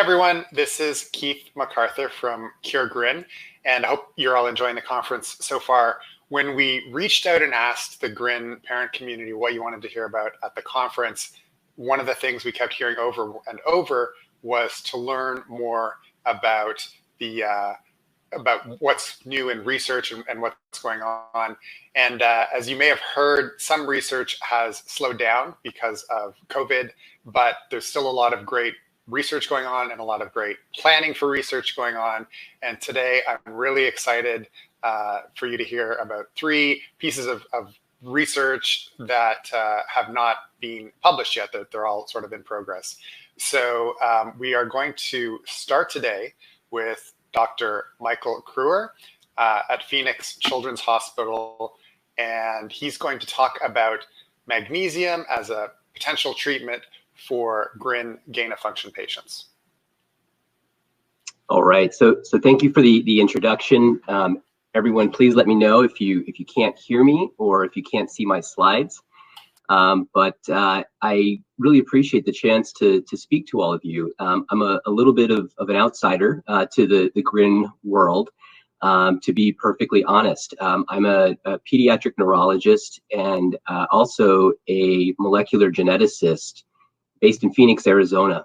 everyone, this is Keith McArthur from GRIN, and I hope you're all enjoying the conference so far. When we reached out and asked the GRIN parent community what you wanted to hear about at the conference, one of the things we kept hearing over and over was to learn more about what's new in research and what's going on. And as you may have heard, some research has slowed down because of COVID, but there's still a lot of great research going on and a lot of great planning for research going on. And today I'm really excited for you to hear about 3 pieces of research that have not been published yet, that they're all sort of in progress. So we are going to start today with Dr. Michael Kruer at Phoenix Children's Hospital, and he's going to talk about magnesium as a potential treatment for GRIN gain-of-function patients. All right, so thank you for the introduction. Everyone, please let me know if you can't hear me or if you can't see my slides. But I really appreciate the chance to speak to all of you. I'm a little bit of an outsider to the GRIN world, to be perfectly honest. I'm a pediatric neurologist and also a molecular geneticist based in Phoenix, Arizona.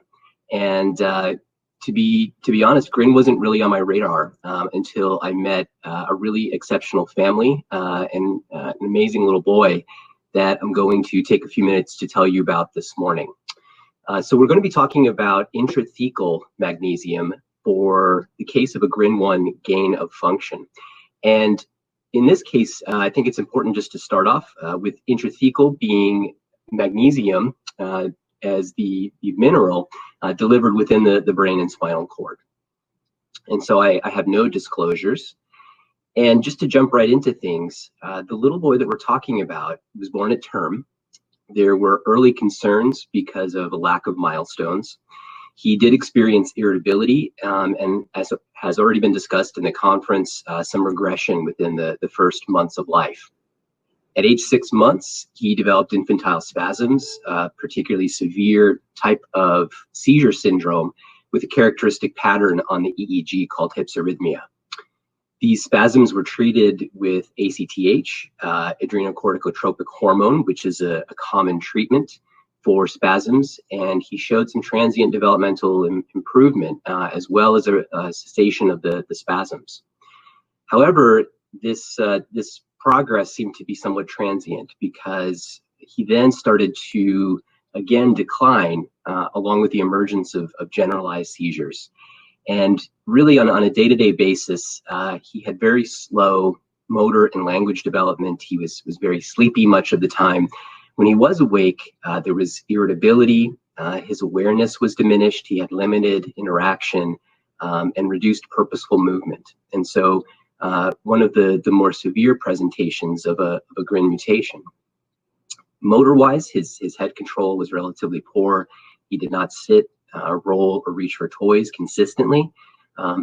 And to be honest, GRIN wasn't really on my radar until I met a really exceptional family and an amazing little boy that I'm going to take a few minutes to tell you about this morning. So we're going to be talking about intrathecal magnesium for the case of a GRIN1 gain of function. And in this case, I think it's important just to start off with intrathecal being magnesium as the mineral delivered within the brain and spinal cord. And so I have no disclosures. And just to jump right into things, the little boy that we're talking about was born at term. There were early concerns because of a lack of milestones. He did experience irritability, and as has already been discussed in the conference, some regression within the first months of life. At age 6 months, he developed infantile spasms, particularly severe type of seizure syndrome with a characteristic pattern on the EEG called hypsarrhythmia. These spasms were treated with ACTH, adrenocorticotropic hormone, which is a common treatment for spasms, and he showed some transient developmental improvement as well as a cessation of the spasms. However, this progress seemed to be somewhat transient because he then started to again decline along with the emergence of generalized seizures. And really on a day-to-day basis, he had very slow motor and language development. He was very sleepy much of the time. When he was awake, there was irritability, his awareness was diminished, he had limited interaction and reduced purposeful movement. And so one of the more severe presentations of a GRIN mutation. Motor-wise, his head control was relatively poor. He did not sit, roll, or reach for toys consistently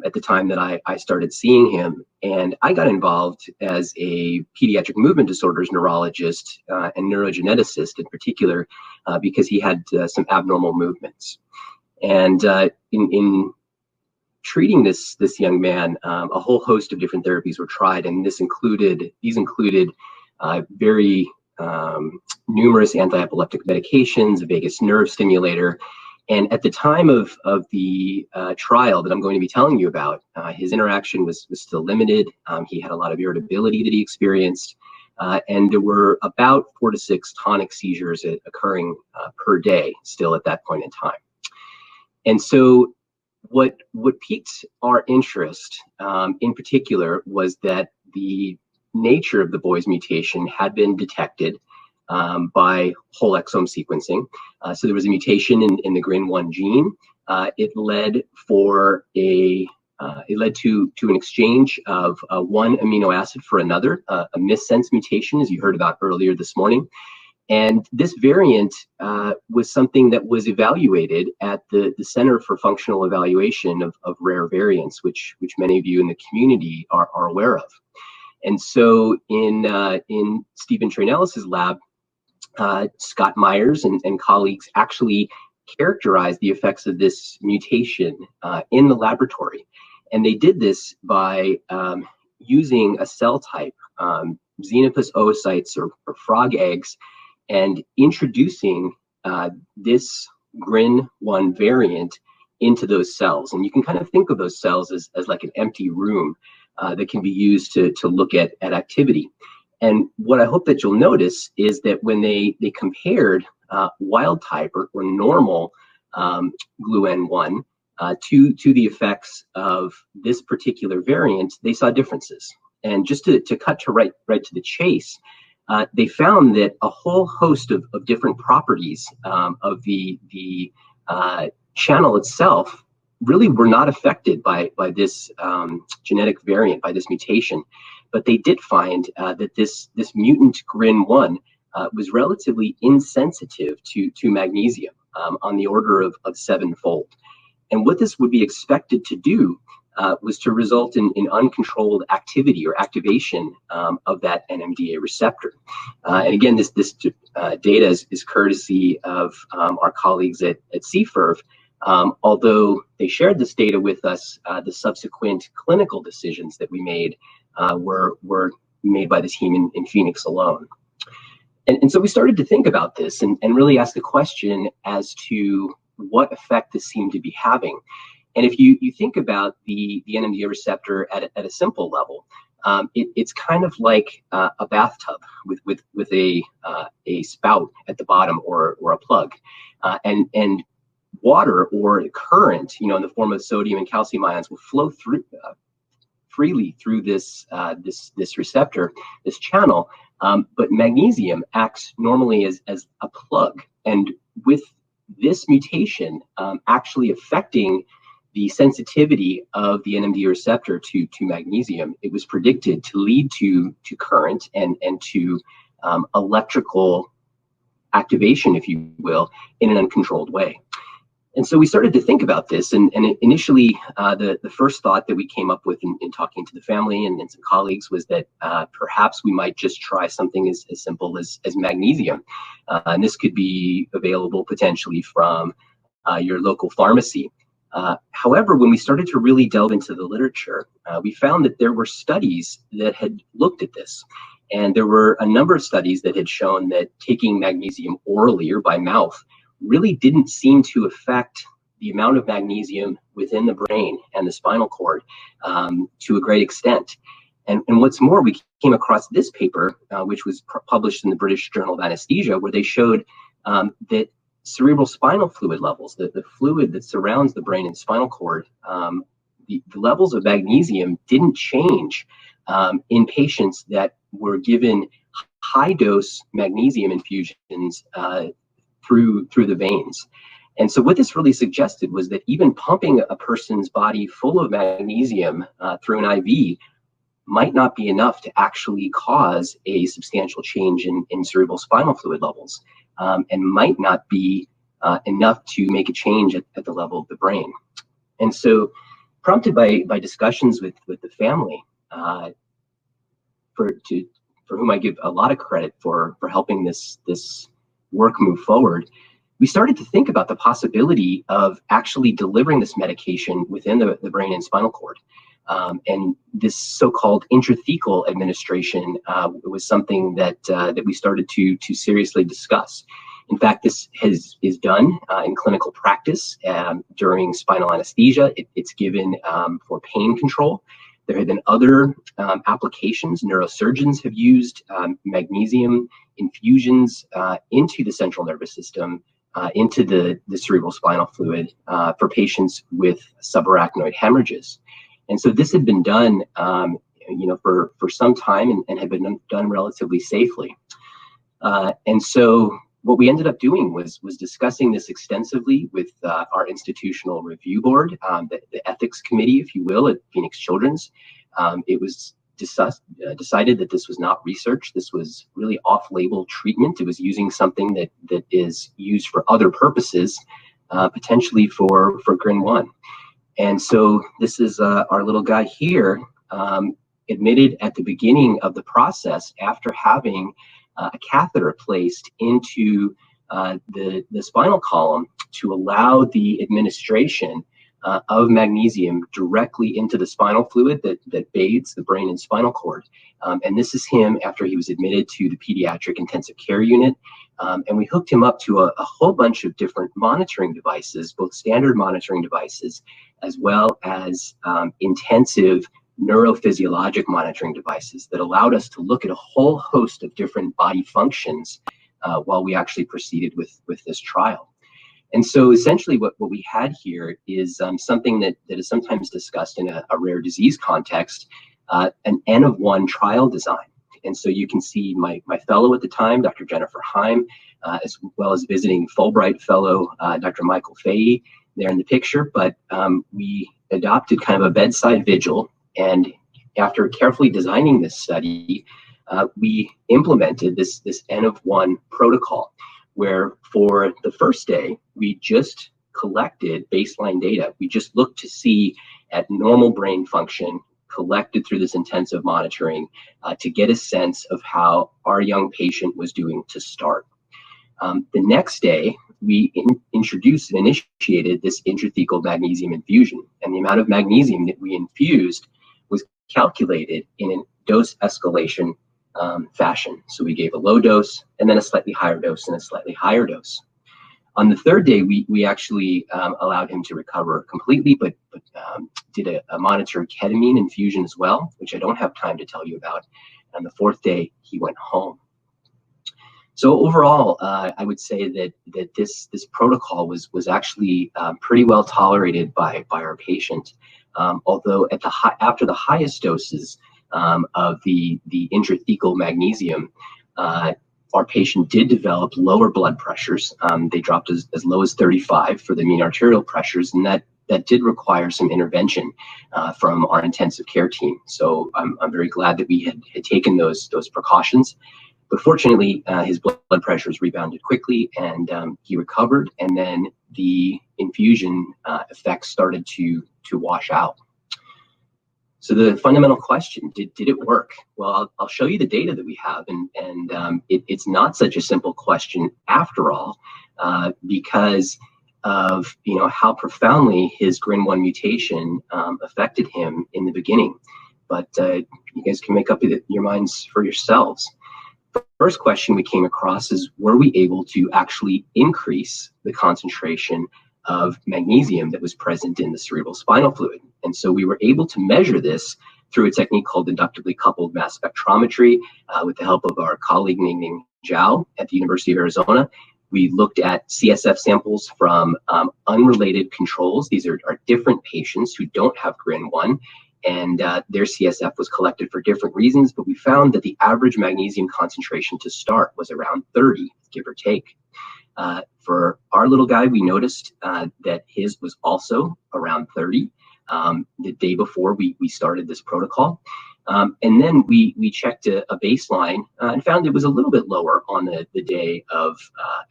at the time that I started seeing him. And I got involved as a pediatric movement disorders neurologist and neurogeneticist in particular because he had some abnormal movements. And in treating this young man, a whole host of different therapies were tried, and these included very numerous anti-epileptic medications, a vagus nerve stimulator. And at the time of the trial that I'm going to be telling you about, his interaction was still limited. He had a lot of irritability that he experienced, and there were about 4 to 6 tonic seizures occurring per day still at that point in time. And so what piqued our interest in particular was that the nature of the boy's mutation had been detected by whole exome sequencing. So there was a mutation in the GRIN1 gene. It led to an exchange of one amino acid for another, a missense mutation, as you heard about earlier this morning. And this variant was something that was evaluated at the Center for Functional Evaluation of Rare Variants, which many of you in the community are aware of. And so in Stephen Trainellis's lab, Scott Myers and colleagues actually characterize the effects of this mutation in the laboratory. And they did this by using a cell type, xenopus oocytes or frog eggs, and introducing this GRIN1 variant into those cells. And you can kind of think of those cells as like an empty room that can be used to look at activity. And what I hope that you'll notice is that when they compared wild type or normal GLUN1 to the effects of this particular variant, they saw differences. And just to cut right to the chase, they found that a whole host of different properties of the channel itself really were not affected by this genetic variant, by this mutation. But they did find that this mutant GRIN1 was relatively insensitive to magnesium on the order of 7-fold. And what this would be expected to do was to result in uncontrolled activity or activation of that NMDA receptor. And again, this data is courtesy of our colleagues at CFIRV. Although they shared this data with us, the subsequent clinical decisions that we made were made by the team in Phoenix alone. And so we started to think about this and really ask the question as to what effect this seemed to be having. And if you think about the NMDA receptor at a simple level, it's kind of like a bathtub with a spout at the bottom or a plug, and water or current, in the form of sodium and calcium ions, will flow through freely through this receptor, this channel. But magnesium acts normally as a plug, and with this mutation actually affecting the sensitivity of the NMDA receptor to magnesium, it was predicted to lead to current and to electrical activation, if you will, in an uncontrolled way. And so we started to think about this, and initially the first thought that we came up with in talking to the family and some colleagues was that perhaps we might just try something as simple as magnesium. And this could be available potentially from your local pharmacy. However, when we started to really delve into the literature, we found that there were studies that had looked at this. And there were a number of studies that had shown that taking magnesium orally or by mouth really didn't seem to affect the amount of magnesium within the brain and the spinal cord to a great extent. And what's more, we came across this paper, which was published in the British Journal of Anesthesia, where they showed that cerebral spinal fluid levels, the fluid that surrounds the brain and spinal cord, the levels of magnesium didn't change in patients that were given high dose magnesium infusions through the veins. And so what this really suggested was that even pumping a person's body full of magnesium through an IV might not be enough to actually cause a substantial change in cerebral spinal fluid levels, and might not be enough to make a change at the level of the brain. And so, prompted by discussions with the family, for whom I give a lot of credit for helping this work move forward, we started to think about the possibility of actually delivering this medication within the brain and spinal cord. And this so-called intrathecal administration was something that we started to seriously discuss. In fact, this is done in clinical practice during spinal anesthesia. It's given for pain control. There have been other applications. Neurosurgeons have used magnesium infusions into the central nervous system, into the cerebral spinal fluid for patients with subarachnoid hemorrhages. And so this had been done, for some time and had been done relatively safely. And so what we ended up doing was discussing this extensively with our institutional review board, the ethics committee, if you will, at Phoenix Children's. It was decided that this was not research. This was really off-label treatment. It was using something that is used for other purposes, potentially for GRIN1. And so this is our little guy here, admitted at the beginning of the process after having a catheter placed into the spinal column to allow the administration of magnesium directly into the spinal fluid that bathes the brain and spinal cord. And this is him after he was admitted to the pediatric intensive care unit. And we hooked him up to a whole bunch of different monitoring devices, both standard monitoring devices, as well as intensive neurophysiologic monitoring devices that allowed us to look at a whole host of different body functions while we actually proceeded with this trial. And so essentially what we had here is something that is sometimes discussed in a rare disease context, an N of 1 trial design. And so you can see my fellow at the time, Dr. Jennifer Heim, as well as visiting Fulbright fellow, Dr. Michael Fahey, there in the picture. But we adopted kind of a bedside vigil. And after carefully designing this study, we implemented this N of 1 protocol, where for the first day, we just collected baseline data. We just looked to see at normal brain function collected through this intensive monitoring to get a sense of how our young patient was doing to start. The next day, we introduced and initiated this intrathecal magnesium infusion, and the amount of magnesium that we infused was calculated in a dose escalation fashion. So we gave a low dose and then a slightly higher dose and a slightly higher dose. On the third day, we actually allowed him to recover completely, but did a monitored ketamine infusion as well, which I don't have time to tell you about. On the fourth day, he went home. So overall, I would say that this protocol was actually pretty well tolerated by our patient. Although after the highest doses of the intrathecal magnesium, our patient did develop lower blood pressures. They dropped as low as 35 for the mean arterial pressures, and that did require some intervention from our intensive care team. So I'm very glad that we had taken those precautions. But fortunately, his blood pressures rebounded quickly, and he recovered, and then the infusion effects started to wash out. So the fundamental question, did it work? Well, I'll show you the data that we have, and it's not such a simple question after all, because of how profoundly his GRIN1 mutation affected him in the beginning. But you guys can make up your minds for yourselves. The first question we came across is, were we able to actually increase the concentration of magnesium that was present in the cerebral spinal fluid? And so we were able to measure this through a technique called inductively coupled mass spectrometry with the help of our colleague Ning Zhao at the University of Arizona. We looked at CSF samples from unrelated controls. These are different patients who don't have GRIN1, and their CSF was collected for different reasons, but we found that the average magnesium concentration to start was around 30, give or take. For our little guy, we noticed that his was also around 30 the day before we started this protocol. And then we checked a baseline and found it was a little bit lower on the day of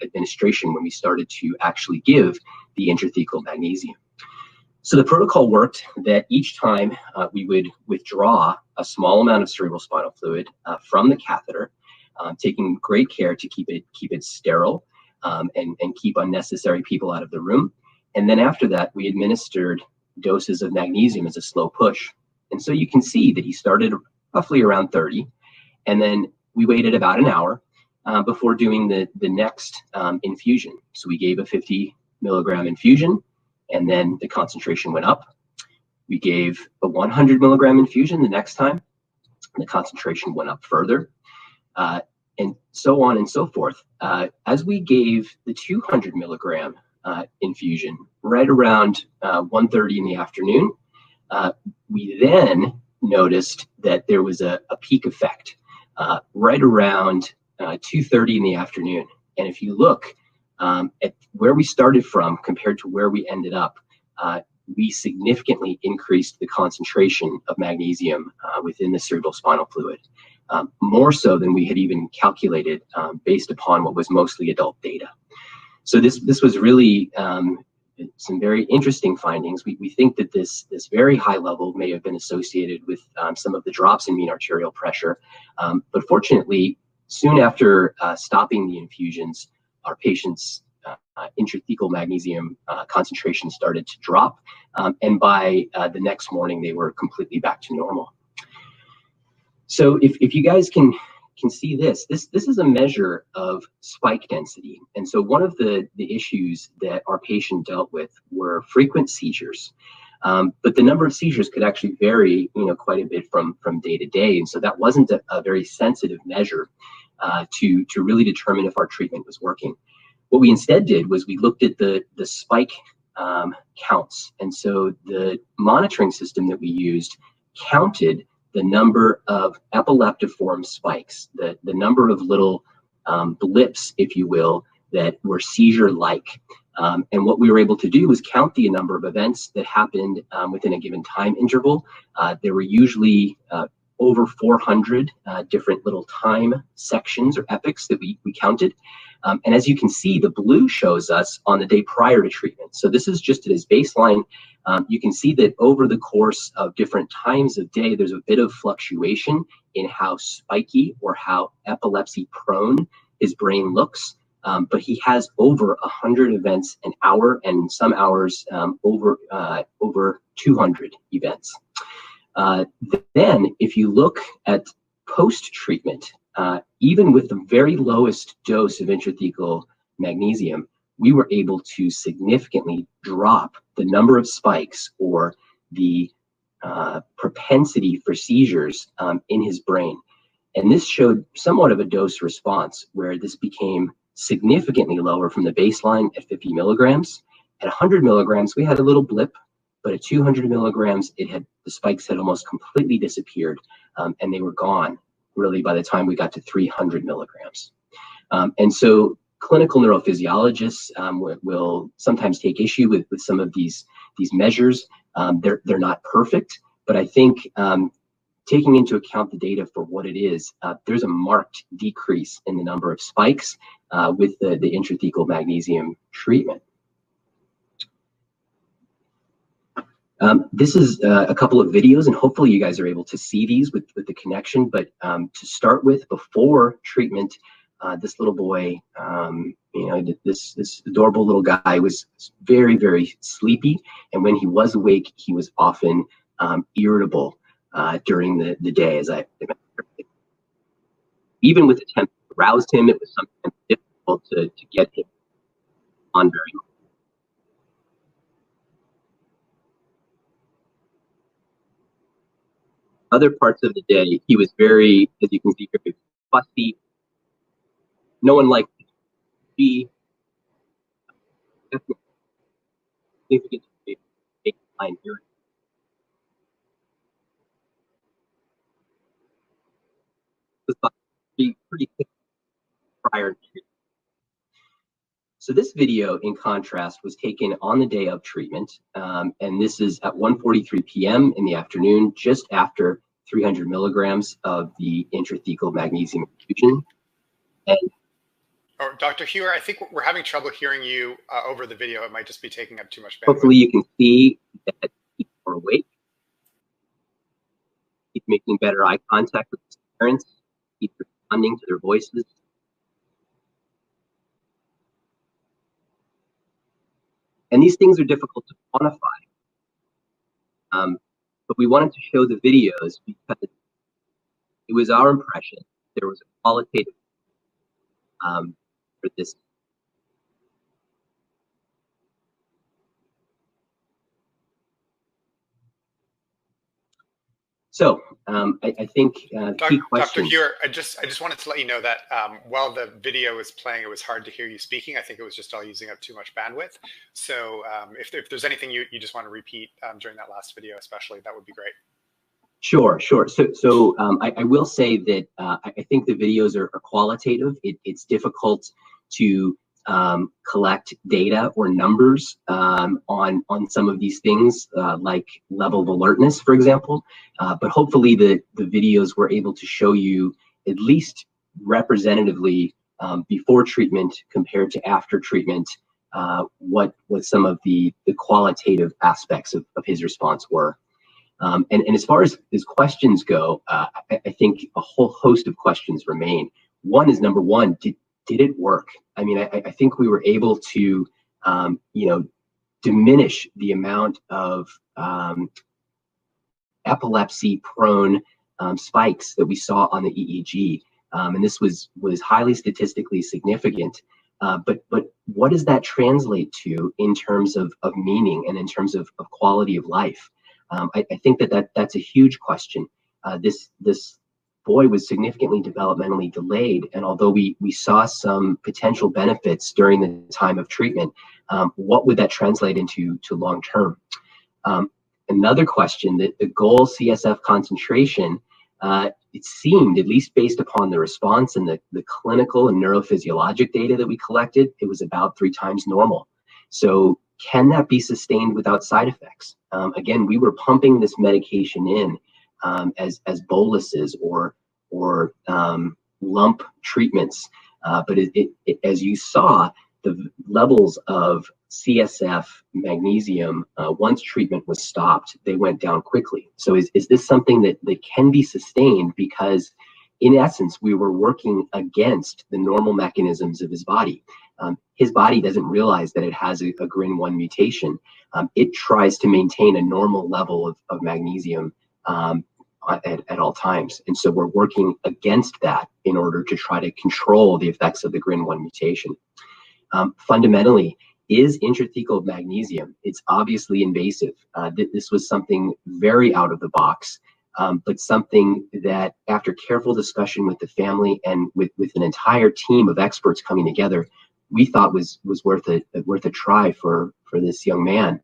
administration when we started to actually give the intrathecal magnesium. So the protocol worked that each time we would withdraw a small amount of cerebral spinal fluid from the catheter, taking great care to keep it sterile and keep unnecessary people out of the room. And then after that, we administered doses of magnesium as a slow push. And so you can see that he started roughly around 30, and then we waited about an hour before doing the next infusion. So we gave a 50 milligram infusion, and then the concentration went up. We gave a 100 milligram infusion the next time, and the concentration went up further, and so on and so forth. As we gave the 200 milligram infusion right around 1:30 in the afternoon, we then noticed that there was a peak effect right around 2:30 in the afternoon. And if you look at where we started from compared to where we ended up, we significantly increased the concentration of magnesium within the cerebral spinal fluid, more so than we had even calculated based upon what was mostly adult data. So this was really some very interesting findings. We think that this very high level may have been associated with some of the drops in mean arterial pressure. But fortunately, soon after stopping the infusions, our patient's intrathecal magnesium concentration started to drop, and by the next morning they were completely back to normal. So if you guys can see this is a measure of spike density. And so one of the issues that our patient dealt with were frequent seizures. But the number of seizures could actually vary, quite a bit from day to day. And so that wasn't a very sensitive measure to really determine if our treatment was working. What we instead did was we looked at the spike counts. And so the monitoring system that we used counted the number of epileptiform spikes, the number of little blips, if you will, that were seizure-like. And what we were able to do was count the number of events that happened within a given time interval. There were usually over 400 different little time sections or epochs that we counted. And as you can see, the blue shows us on the day prior to treatment. So this is just at his baseline. You can see that over the course of different times of day, there's a bit of fluctuation in how spiky or how epilepsy prone his brain looks. But he has over 100 events an hour, and some hours over 200 events. Then if you look at post-treatment, even with the very lowest dose of intrathecal magnesium, we were able to significantly drop the number of spikes or the propensity for seizures in his brain. And this showed somewhat of a dose response, where this became significantly lower from the baseline at 50 milligrams. At 100 milligrams, we had a little blip, but at 200 milligrams, the spikes had almost completely disappeared, and they were gone really by the time we got to 300 milligrams. And so clinical neurophysiologists will sometimes take issue with some of these measures. They're not perfect, but I think taking into account the data for what it is, there's a marked decrease in the number of spikes with the intrathecal magnesium treatment. This is a couple of videos, and hopefully you guys are able to see these with the connection. But to start with, before treatment, this little boy, this adorable little guy was very, very sleepy. And when he was awake, he was often irritable during the day, as I mentioned. Even with attempts to rouse him, it was sometimes difficult to get him on very much. Other parts of the day, he was very, as you can see, very fussy. No one liked to be significant baseline irritable. It was pretty prior to treatment. So this video, in contrast, was taken on the day of treatment, and this is at 1:43 p.m. in the afternoon, just after 300 milligrams of the intrathecal magnesium infusion. And oh, Dr. Kruer, I think we're having trouble hearing you over the video. It might just be taking up too much bandwidth. Hopefully you can see that he's more awake. He's making better eye contact with his parents. He's responding to their voices. And these things are difficult to quantify. But we wanted to show the videos because it was our impression there was a qualitative for this. So I think key question. Dr. Kruer, I just wanted to let you know that while the video was playing, it was hard to hear you speaking. I think it was just all using up too much bandwidth. So if there's anything you just want to repeat during that last video, especially, that would be great. Sure. So I will say that I think the videos are qualitative. It's difficult to collect data or numbers on some of these things, like level of alertness, for example. But hopefully the videos were able to show you at least representatively before treatment compared to after treatment what some of the qualitative aspects of his response were. And as far as questions go, I think a whole host of questions remain. One is, number one, did it work? I mean, I think we were able to, diminish the amount of epilepsy-prone spikes that we saw on the EEG, and this was highly statistically significant. But what does that translate to in terms of meaning and in terms of quality of life? I think that's a huge question. This boy was significantly developmentally delayed, and although we saw some potential benefits during the time of treatment, what would that translate into long term? Another question, that the goal CSF concentration, it seemed, at least based upon the response and the clinical and neurophysiologic data that we collected, it was about 3 times normal. So can that be sustained without side effects? Again, we were pumping this medication in as boluses or lump treatments, but as you saw, the levels of CSF magnesium, once treatment was stopped, they went down quickly. So is this something that can be sustained? Because in essence, we were working against the normal mechanisms of his body. His body doesn't realize that it has a GRIN1 mutation. It tries to maintain a normal level of magnesium at all times. And so we're working against that in order to try to control the effects of the GRIN1 mutation. Fundamentally, is intrathecal magnesium, it's obviously invasive. This was something very out of the box, but something that after careful discussion with the family and with an entire team of experts coming together, we thought was worth a try for this young man.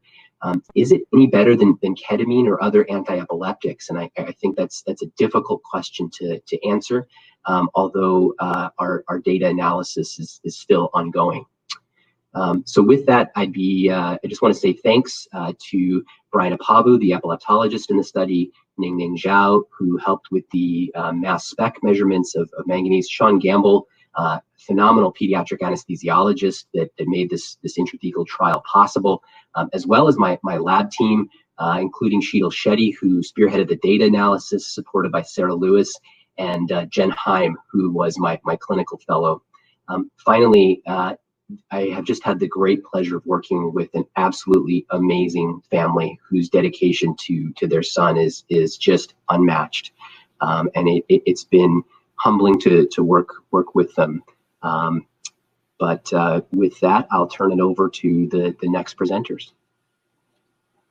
Is it any better than ketamine or other anti-epileptics? And I think that's a difficult question to answer, although our data analysis is still ongoing. So with that, I just want to say thanks to Brian Apabu, the epileptologist in the study, Ning Zhao, who helped with the mass spec measurements of manganese, Sean Gamble, phenomenal pediatric anesthesiologist that made this intrathecal trial possible, as well as my lab team, including Sheetal Shetty, who spearheaded the data analysis, supported by Sarah Lewis, and Jen Heim, who was my clinical fellow. Finally, I have just had the great pleasure of working with an absolutely amazing family whose dedication to their son is just unmatched, and it's been humbling to work with them. But with that, I'll turn it over to the next presenters.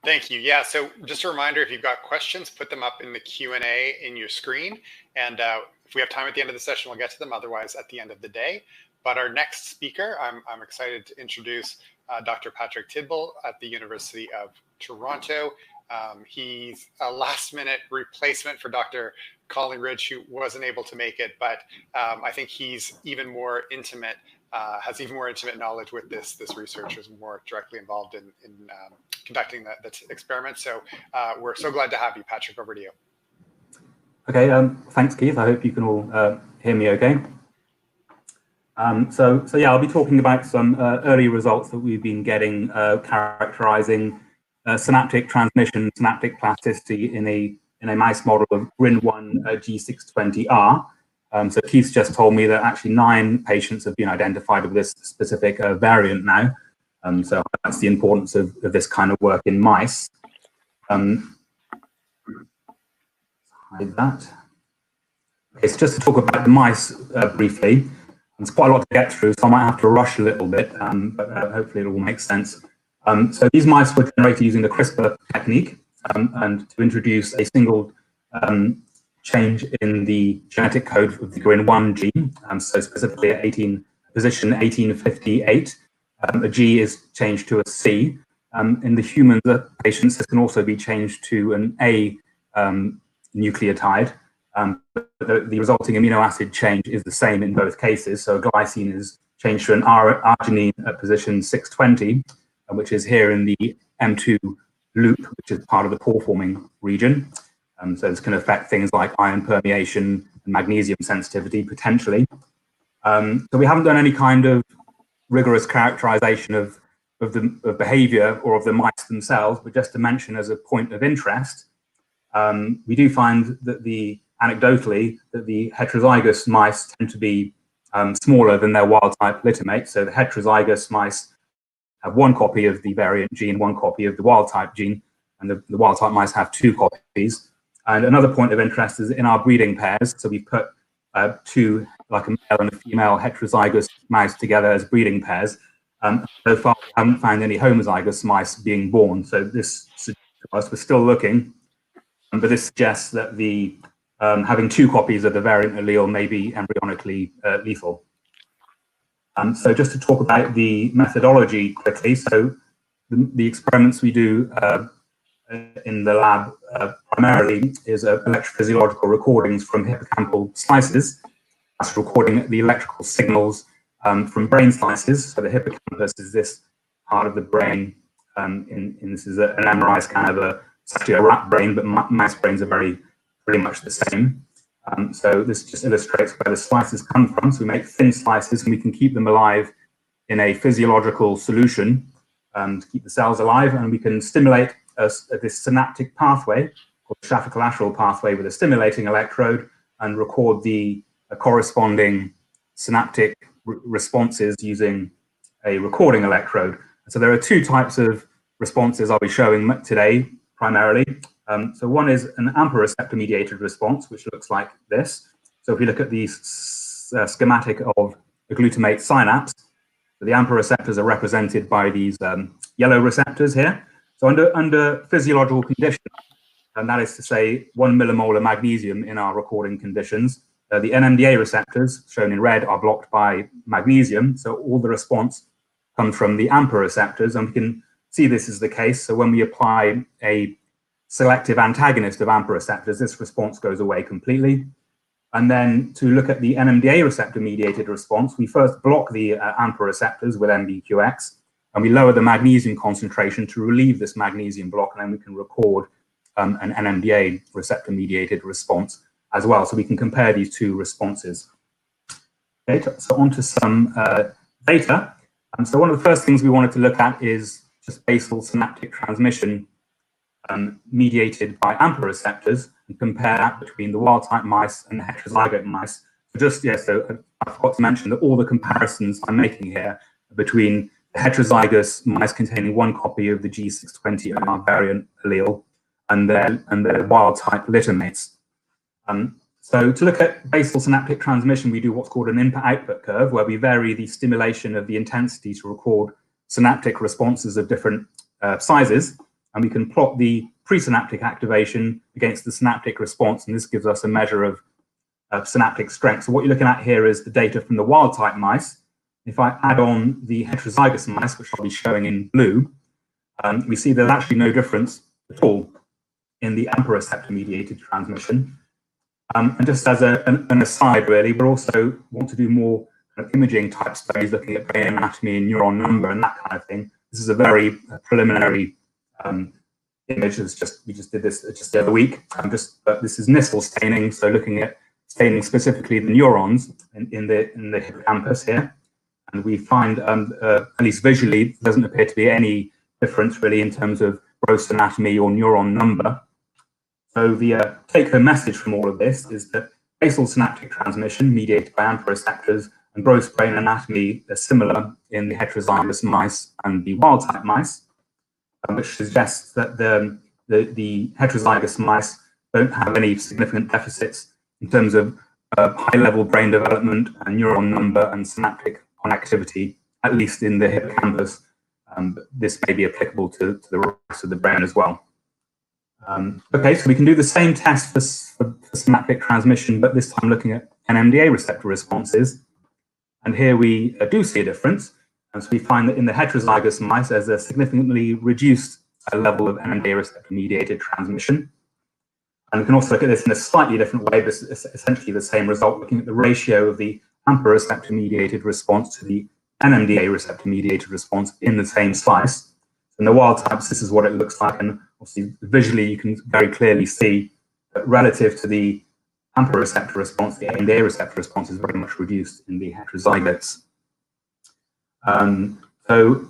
Thank you. Yeah, so just a reminder, if you've got questions, put them up in the Q&A in your screen. And if we have time at the end of the session, we'll get to them. Otherwise, at the end of the day. But our next speaker, I'm excited to introduce Dr. Patrick Tidball at the University of Toronto. He's a last-minute replacement for Dr. Colin Ridge, who wasn't able to make it, but I think he's even more intimate, has even more intimate knowledge with this research, is more directly involved in conducting that experiment. So we're so glad to have you, Patrick. Over to you. Okay, thanks, Keith. I hope you can all hear me okay. So yeah, I'll be talking about some early results that we've been getting characterizing synaptic transmission, synaptic plasticity in a mouse model of GRIN1 G620R. So Keith's just told me that actually 9 patients have been identified with this specific variant now. So that's the importance of this kind of work in mice. Hide that. Okay, so just to talk about the mice briefly. There's quite a lot to get through, so I might have to rush a little bit, but hopefully it all makes sense. So these mice were generated using the CRISPR technique, and to introduce a single change in the genetic code of the GRIN1 gene, so specifically at position 1858, a G is changed to a C. In the human patients, this can also be changed to an A nucleotide. The resulting amino acid change is the same in both cases. So glycine is changed to an arginine at position 620, which is here in the M2 loop, which is part of the pore-forming region. So this can affect things like ion permeation and magnesium sensitivity, potentially. So we haven't done any kind of rigorous characterization of behavior or of the mice themselves, but just to mention as a point of interest, we do find that anecdotally, that the heterozygous mice tend to be smaller than their wild-type litter mates. So the heterozygous mice have one copy of the variant gene, one copy of the wild-type gene, and the wild-type mice have two copies. And another point of interest is in our breeding pairs. So we've put two, like a male and a female heterozygous mouse together as breeding pairs. So far, we haven't found any homozygous mice being born. So this suggests to us, we're still looking, but this suggests that the having two copies of the variant allele may be embryonically lethal. So just to talk about the methodology quickly. So the experiments we do in the lab primarily is electrophysiological recordings from hippocampal slices. That's recording the electrical signals from brain slices. So the hippocampus is this part of the brain. This is an MRI scan of it's actually a rat brain, but mouse brains are pretty much the same. So this just illustrates where the slices come from. So we make thin slices and we can keep them alive in a physiological solution to keep the cells alive, and we can stimulate this synaptic pathway called the shaft-collateral pathway with a stimulating electrode and record the corresponding synaptic responses using a recording electrode. So there are two types of responses I'll be showing today primarily. So one is an AMPA receptor-mediated response, which looks like this. So if we look at the schematic of the glutamate synapse, the AMPA receptors are represented by these yellow receptors here. So under physiological conditions, and that is to say 1 millimolar magnesium in our recording conditions, the NMDA receptors, shown in red, are blocked by magnesium. So all the response comes from the AMPA receptors, and we can see this is the case. So when we apply a selective antagonist of AMPA receptors, this response goes away completely. And then to look at the NMDA receptor-mediated response, we first block the AMPA receptors with MBQX, and we lower the magnesium concentration to relieve this magnesium block, and then we can record an NMDA receptor-mediated response as well. So we can compare these two responses. Okay, so on to some data. So one of the first things we wanted to look at is just basal synaptic transmission mediated by AMPA receptors, and compare that between the wild-type mice and the heterozygote mice. So I forgot to mention that all the comparisons I'm making here are between the heterozygous mice containing one copy of the G620R variant allele and their wild-type litter mates. So to look at basal synaptic transmission, we do what's called an input-output curve, where we vary the stimulation of the intensity to record synaptic responses of different sizes. And we can plot the presynaptic activation against the synaptic response, and this gives us a measure of synaptic strength. So what you're looking at here is the data from the wild-type mice. If I add on the heterozygous mice, which I'll be showing in blue, we see there's actually no difference at all in the AMPA receptor-mediated transmission. And just as an aside, really, we also want to do more kind of imaging type studies looking at brain anatomy and neuron number and that kind of thing. This is a very preliminary image. We just did this just the other week. But this is Nissl staining, so looking at staining specifically the neurons in the hippocampus here, and we find at least visually there doesn't appear to be any difference really in terms of gross anatomy or neuron number. So the take-home message from all of this is that basal synaptic transmission mediated by AMPA receptors and gross brain anatomy are similar in the heterozygous mice and the wild-type mice, which suggests that the heterozygous mice don't have any significant deficits in terms of high-level brain development and neuron number and synaptic connectivity, at least in the hippocampus. This may be applicable to the rest of the brain as well. Okay, so we can do the same test for synaptic transmission, but this time looking at NMDA receptor responses. And here we do see a difference. And so we find that in the heterozygous mice, there's a significantly reduced level of NMDA receptor-mediated transmission. And we can also look at this in a slightly different way, but it's essentially the same result, looking at the ratio of the AMPA receptor-mediated response to the NMDA receptor-mediated response in the same slice. In the wild types, this is what it looks like, and obviously visually you can very clearly see that relative to the AMPA receptor response, the NMDA receptor response is very much reduced in the heterozygotes. So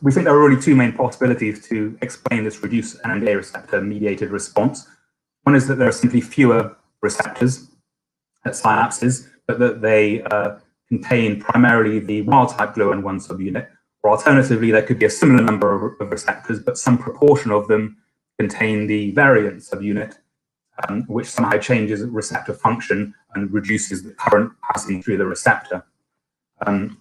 we think there are really two main possibilities to explain this reduced NMDA receptor-mediated response. One is that there are simply fewer receptors at synapses, but that they contain primarily the wild-type GLUN1 subunit, or alternatively, there could be a similar number of receptors, but some proportion of them contain the variant subunit, which somehow changes receptor function and reduces the current passing through the receptor.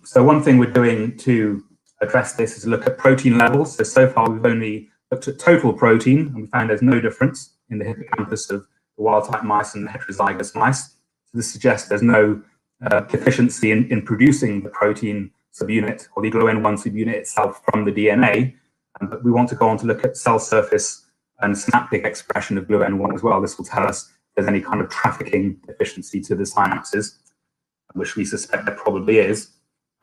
So one thing we're doing to address this is look at protein levels. So far, we've only looked at total protein, and we found there's no difference in the hippocampus of the wild-type mice and the heterozygous mice. So this suggests there's no deficiency in producing the protein subunit or the GLUN1 subunit itself from the DNA. But we want to go on to look at cell surface and synaptic expression of GLUN1 as well. This will tell us if there's any kind of trafficking deficiency to the synapses, which we suspect there probably is.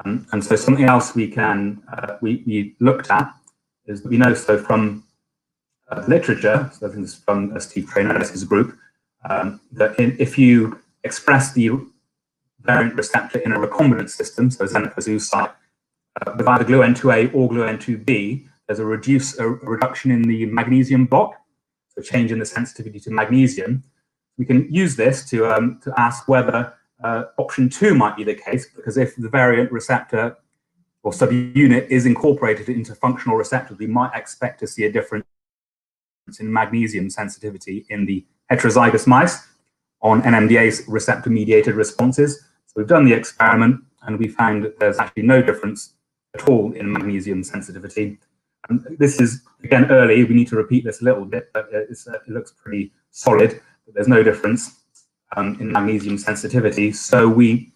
And so something else we can we looked at is that we know from literature, so I think this is from Steve Traynell's group, that if you express the variant receptor in a recombinant system, so Xenopus site, with either GLUN2A or GLUN2B, there's a reduction in the magnesium block, so change in the sensitivity to magnesium. We can use this to ask whether option 2 might be the case, because if the variant receptor or subunit is incorporated into functional receptors, we might expect to see a difference in magnesium sensitivity in the heterozygous mice on NMDA receptor-mediated responses. So we've done the experiment, and we found that there's actually no difference at all in magnesium sensitivity. And this is, again, early. We need to repeat this a little bit, but it looks pretty solid. But there's no difference in magnesium sensitivity. So we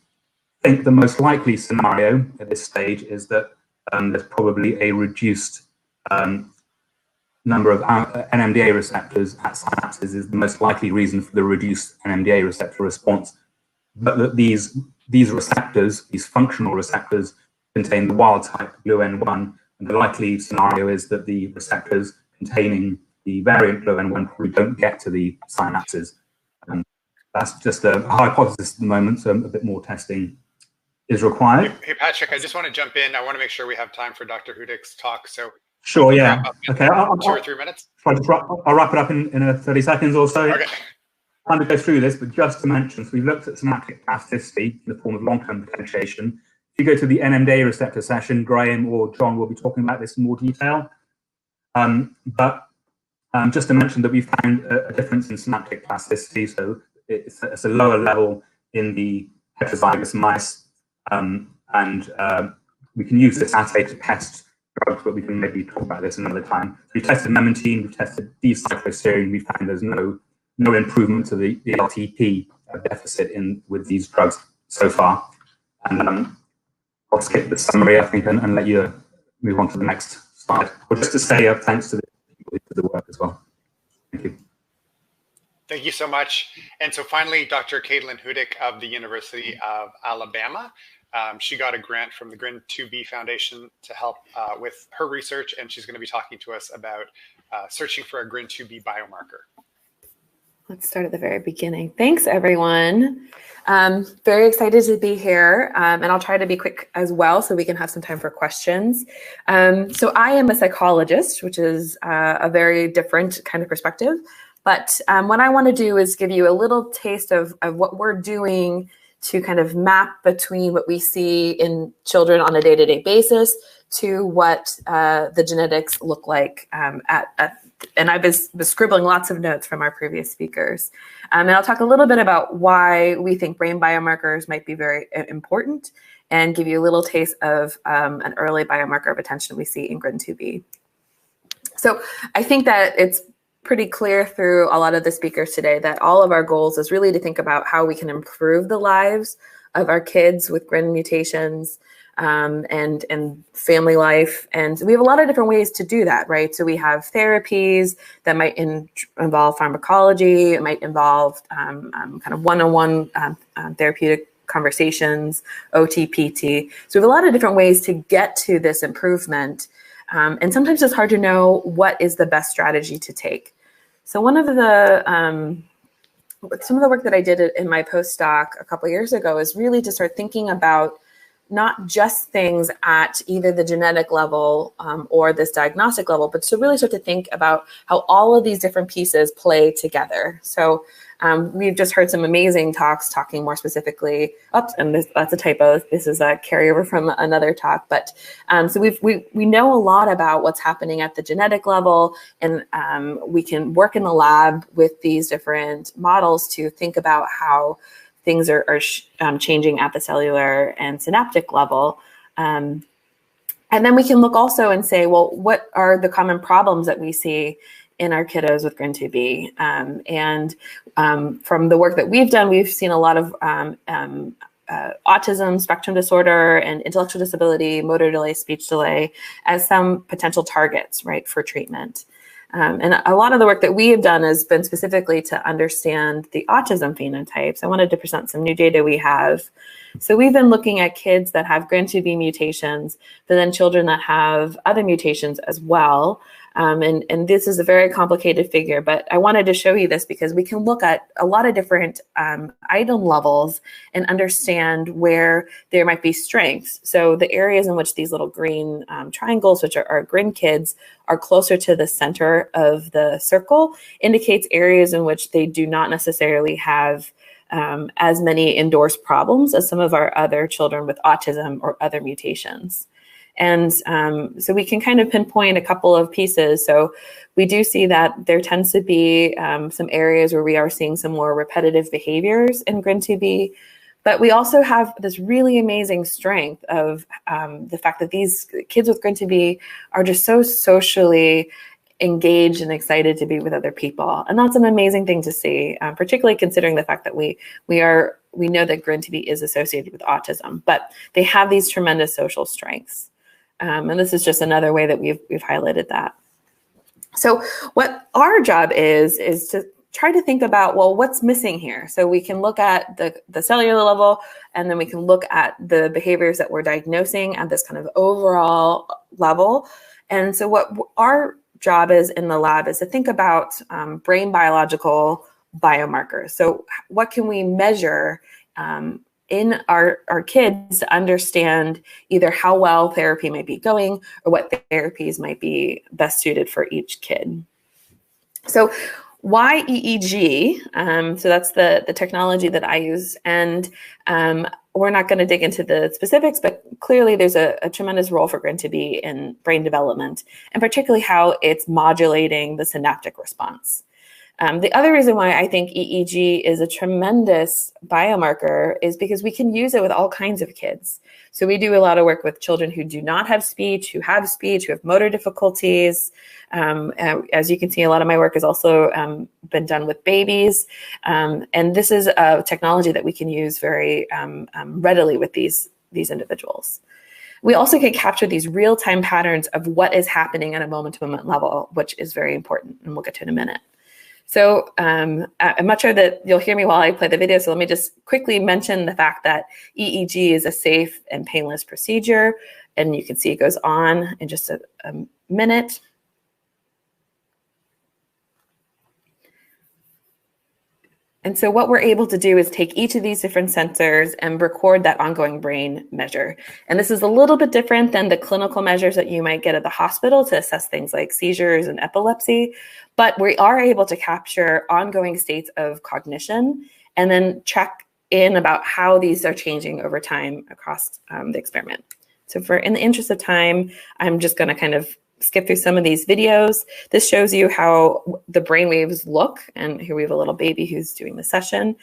think the most likely scenario at this stage is that there's probably a reduced number of NMDA receptors at synapses is the most likely reason for the reduced NMDA receptor response. But that these receptors, these functional receptors, contain the wild-type GLUN1, and the likely scenario is that the receptors containing the variant GLUN1 probably don't get to the synapses. That's just a hypothesis at the moment, so a bit more testing is required. Hey, Patrick, I just want to jump in. I want to make sure we have time for Dr. Hudac's talk. So sure, yeah. Okay, 2 or 3 minutes. I'll wrap it up in 30 seconds or so. Okay. I'm going to go through this, but just to mention, so we've looked at synaptic plasticity in the form of long-term potentiation. If you go to the NMDA receptor session, Graham or John will be talking about this in more detail. Just to mention that we found a difference in synaptic plasticity, so it's a lower level in the heterozygous mice, we can use this assay to test drugs, but we can maybe talk about this another time. We tested memantine, we tested D-cycloserine, we found there's no improvement to the LTP deficit with these drugs so far. And I'll skip the summary, I think, and let you move on to the next slide. Or just to say thanks to the people who did the work as well. Thank you. Thank you so much. And so finally, Dr. Caitlin Hudac of the University of Alabama. She got a grant from the GRIN2B Foundation to help with her research, and she's going to be talking to us about searching for a GRIN2B biomarker. Let's start at the very beginning. Thanks, everyone. Very excited to be here, and I'll try to be quick as well so we can have some time for questions. So I am a psychologist, which is a very different kind of perspective. But what I want to do is give you a little taste of what we're doing to kind of map between what we see in children on a day-to-day basis to what the genetics look like and I've been scribbling lots of notes from our previous speakers. And I'll talk a little bit about why we think brain biomarkers might be very important and give you a little taste of an early biomarker of attention we see in GRIN2B. So I think that it's pretty clear through a lot of the speakers today that all of our goals is really to think about how we can improve the lives of our kids with GRIN mutations and family life. And we have a lot of different ways to do that, right? So we have therapies that might involve pharmacology, it might involve kind of one-on-one therapeutic conversations, OT, PT. So we have a lot of different ways to get to this improvement. And sometimes it's hard to know what is the best strategy to take. So one of the, some of the work that I did in my postdoc a couple of years ago is really to start thinking about not just things at either the genetic level or this diagnostic level, but to really start to think about how all of these different pieces play together. So we've just heard some amazing talks talking more specifically. Oops, and that's a typo. This is a carryover from another talk. But so we know a lot about what's happening at the genetic level, and we can work in the lab with these different models to think about how things are changing at the cellular and synaptic level. And then we can look also and say, well, what are the common problems that we see in our kiddos with GRIN2B? And from the work that we've done, we've seen a lot of autism, spectrum disorder, and intellectual disability, motor delay, speech delay as some potential targets, right, for treatment. And a lot of the work that we have done has been specifically to understand the autism phenotypes. I wanted to present some new data we have. So we've been looking at kids that have GRIN2B mutations, but then children that have other mutations as well. And this is a very complicated figure, but I wanted to show you this because we can look at a lot of different item levels and understand where there might be strengths. So the areas in which these little green triangles, which are GRIN kids, are closer to the center of the circle, indicates areas in which they do not necessarily have as many endorsed problems as some of our other children with autism or other mutations. And so we can kind of pinpoint a couple of pieces. So we do see that there tends to be some areas where we are seeing some more repetitive behaviors in GRIN2B, but we also have this really amazing strength of the fact that these kids with GRIN2B are just so socially engaged and excited to be with other people. And that's an amazing thing to see, particularly considering the fact that we know that GRIN2B is associated with autism, but they have these tremendous social strengths. And this is just another way that we've highlighted that. So what our job is to try to think about, well, what's missing here? So we can look at the cellular level, and then we can look at the behaviors that we're diagnosing at this kind of overall level. And so what our job is in the lab is to think about brain biological biomarkers. So what can we measure in our kids to understand either how well therapy might be going or what therapies might be best suited for each kid. So why EEG? So that's the technology that I use. And we're not going to dig into the specifics, but clearly there's a tremendous role for GRIN2B in brain development, and particularly how it's modulating the synaptic response. The other reason why I think EEG is a tremendous biomarker is because we can use it with all kinds of kids. So we do a lot of work with children who do not have speech, who have motor difficulties. As you can see, a lot of my work has also been done with babies. And this is a technology that we can use very readily with these individuals. We also can capture these real-time patterns of what is happening at a moment-to-moment level, which is very important, and we'll get to in a minute. So I'm not sure that you'll hear me while I play the video, so let me just quickly mention the fact that EEG is a safe and painless procedure, and you can see it goes on in just a minute. And so what we're able to do is take each of these different sensors and record that ongoing brain measure. And this is a little bit different than the clinical measures that you might get at the hospital to assess things like seizures and epilepsy, but we are able to capture ongoing states of cognition and then check in about how these are changing over time across the experiment. So in the interest of time, I'm just going to kind of skip through some of these videos. This shows you how the brain waves look. And here we have a little baby who's doing the session.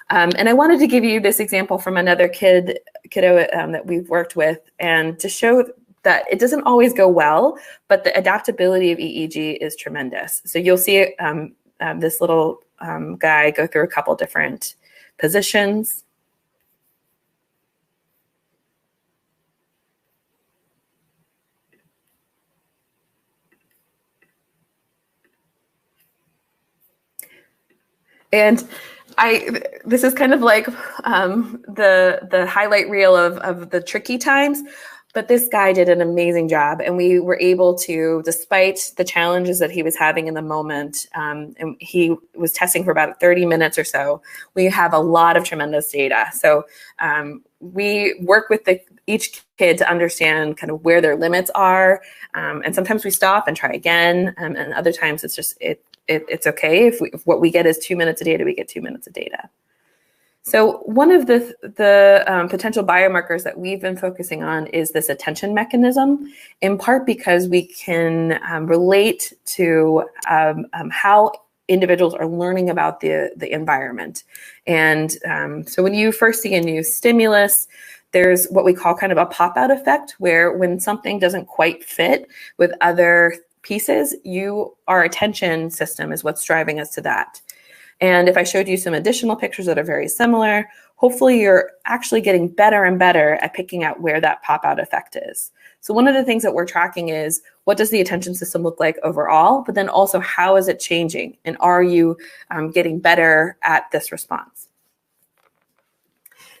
And I wanted to give you this example from another kiddo that we've worked with, and to show that it doesn't always go well, but the adaptability of EEG is tremendous. So you'll see this little guy go through a couple different positions. And this is kind of like the highlight reel of the tricky times, but this guy did an amazing job, and we were able to, despite the challenges that he was having in the moment, and he was testing for about 30 minutes or so, we have a lot of tremendous data. So we work with each kid to understand kind of where their limits are. And sometimes we stop and try again. And other times it's just, it's okay. If what we get is 2 minutes of data, we get 2 minutes of data. So one of the potential biomarkers that we've been focusing on is this attention mechanism, in part because we can relate to how individuals are learning about the environment. And so when you first see a new stimulus, there's what we call kind of a pop-out effect, where when something doesn't quite fit with other pieces, our attention system is what's driving us to that. And if I showed you some additional pictures that are very similar, hopefully you're actually getting better and better at picking out where that pop-out effect is. So one of the things that we're tracking is, what does the attention system look like overall, but then also how is it changing? And are you getting better at this response?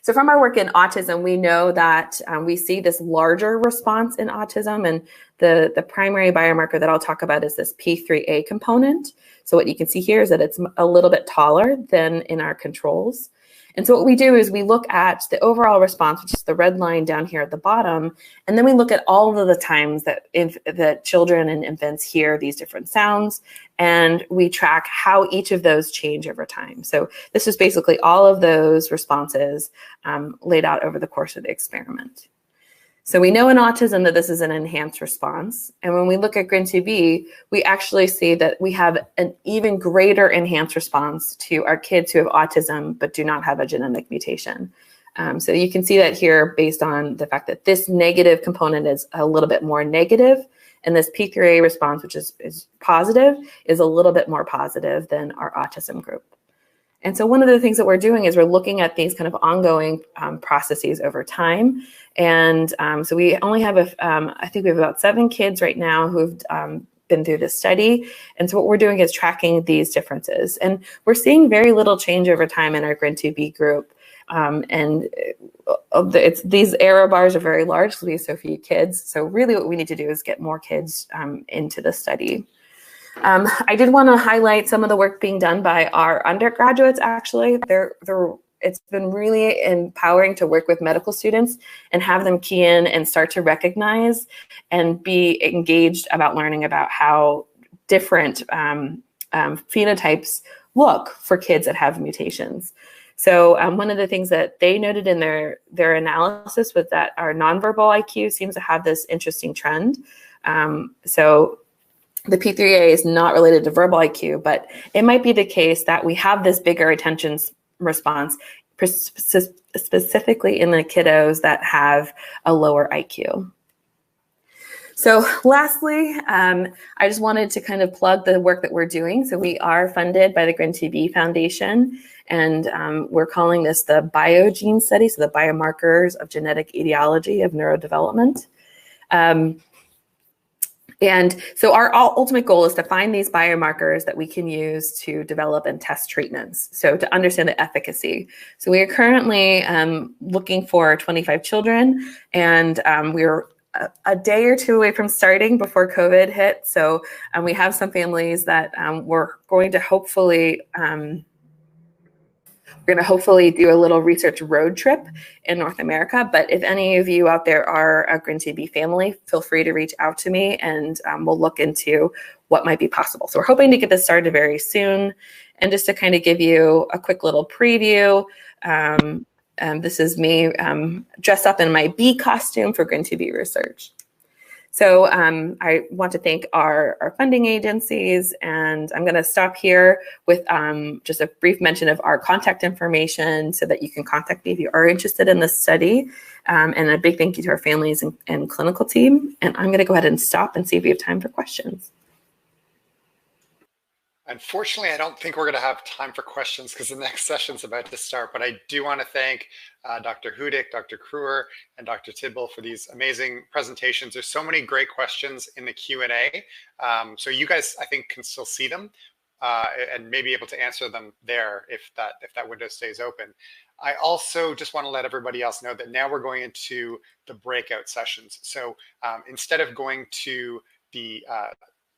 So from our work in autism, we know that we see this larger response in autism, and the primary biomarker that I'll talk about is this P3A component. So what you can see here is that it's a little bit taller than in our controls. And so what we do is we look at the overall response, which is the red line down here at the bottom, and then we look at all of the times that children and infants hear these different sounds, and we track how each of those change over time. So this is basically all of those responses laid out over the course of the experiment. So we know in autism that this is an enhanced response. And when we look at GRIN2B, we actually see that we have an even greater enhanced response to our kids who have autism but do not have a genetic mutation. So you can see that here based on the fact that this negative component is a little bit more negative, and this P3A response, which is positive, is a little bit more positive than our autism group. And so one of the things that we're doing is we're looking at these kind of ongoing processes over time. And so we only have, I think we have about 7 kids right now who've been through this study. And so what we're doing is tracking these differences. And we're seeing very little change over time in our GRIN2B group. These error bars are very large because we have so few kids. So really what we need to do is get more kids into the study. I did want to highlight some of the work being done by our undergraduates, actually. It's been really empowering to work with medical students and have them key in and start to recognize and be engaged about learning about how different phenotypes look for kids that have mutations. So one of the things that they noted in their analysis was that our nonverbal IQ seems to have this interesting trend. So the P3A is not related to verbal IQ, but it might be the case that we have this bigger attention response specifically in the kiddos that have a lower IQ. So lastly, I just wanted to kind of plug the work that we're doing. So we are funded by the GRIN2B Foundation, and we're calling this the BioGene study, so the biomarkers of genetic etiology of neurodevelopment. And so our ultimate goal is to find these biomarkers that we can use to develop and test treatments, so to understand the efficacy. So we are currently looking for 25 children, and we're a day or two away from starting before COVID hit. So we have some families that we're going to hopefully do a little research road trip in North America. But if any of you out there are a GRIN2B family, feel free to reach out to me, and we'll look into what might be possible. So we're hoping to get this started very soon. And just to kind of give you a quick little preview, this is me dressed up in my bee costume for GRIN2B research. So I want to thank our funding agencies, and I'm going to stop here with just a brief mention of our contact information so that you can contact me if you are interested in this study. And a big thank you to our families and clinical team. And I'm going to go ahead and stop and see if we have time for questions. Unfortunately, I don't think we're going to have time for questions because the next session's about to start, but I do want to thank Dr. Hudac, Dr. Kruer, and Dr. Tidball for these amazing presentations. There's so many great questions in the Q&A, so you guys, I think, can still see them and may be able to answer them there if that window stays open. I also just want to let everybody else know that now we're going into the breakout sessions. So instead of going to the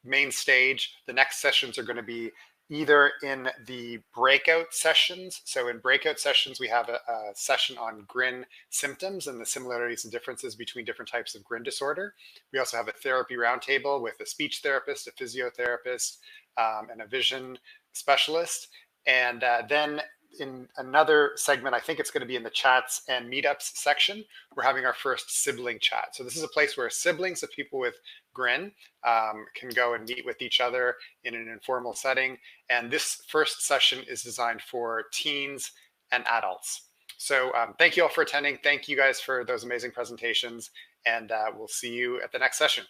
main stage, the next sessions are going to be either in the breakout sessions. So in breakout sessions, we have a session on GRIN symptoms and the similarities and differences between different types of GRIN disorder. We also have a therapy roundtable with a speech therapist, a physiotherapist, and a vision specialist. And then in another segment, I think it's going to be in the chats and meetups section, we're having our first sibling chat. So this is a place where siblings of people with GRIN can go and meet with each other in an informal setting. And this first session is designed for teens and adults. So thank you all for attending. Thank you guys for those amazing presentations. And we'll see you at the next session.